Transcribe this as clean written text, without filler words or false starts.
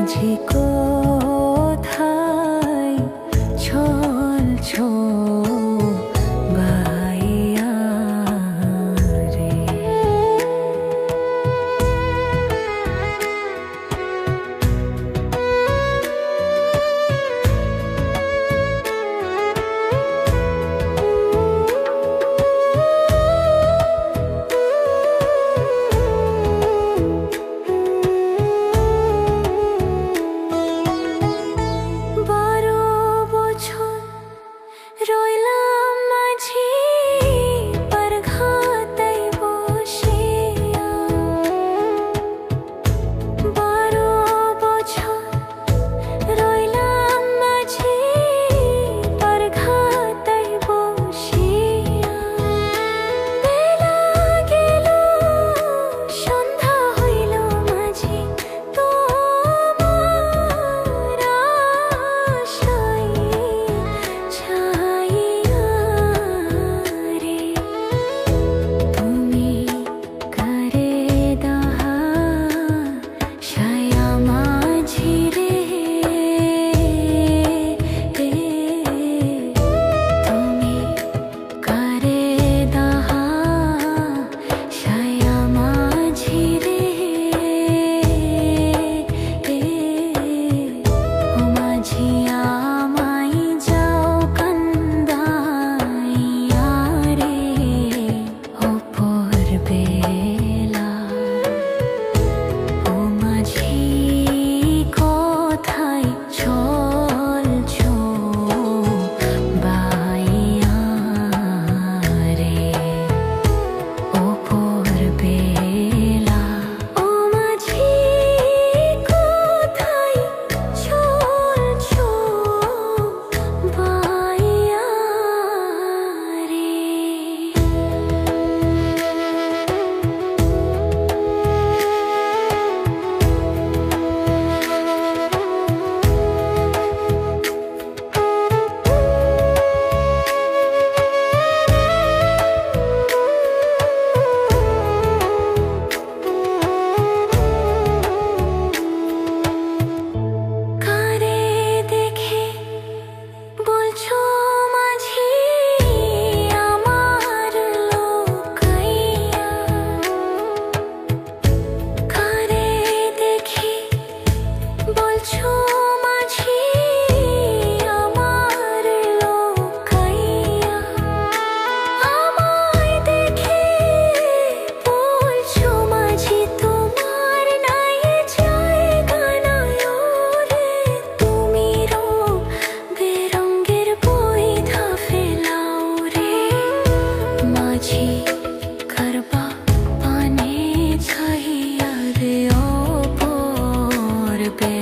মাঝি কোথায় চলছো বাইয়া রে? রইলাম মাঝি পরঘাতেই বসিয়া, 12 বছর রইলাম মাঝি পরঘাতেই বসিয়া। বেলা গেল সন্ধ্যা হইল মাঝি তোমার আশায় ছাইয়া রে। তুমি করে দাহা ছায়া মাঝি রে, তুমি করে দাহা ছায়া মাঝি রে। ও মাঝি আমায় যাও কান্দাইয়া রে, অপর বেলা। ও মাঝি কোথায় চলছো বাইয়া রে, অপর বেলা। ও মাঝি কোথায় চলছো বাইয়া রে? কারে দেখে বলছো মাঝি আমার লোকাইয়া? কারে দেখে বলছো মাঝি আমার লোকাইয়া? আমায় দেখে বলছো মাঝি তোমার নাই জায়গা নাই রে। তুমি রং বেরঙের বৈধা ফেলাও রে মাঝি করবা পানে ছাইয়া রে, অপর বেলা।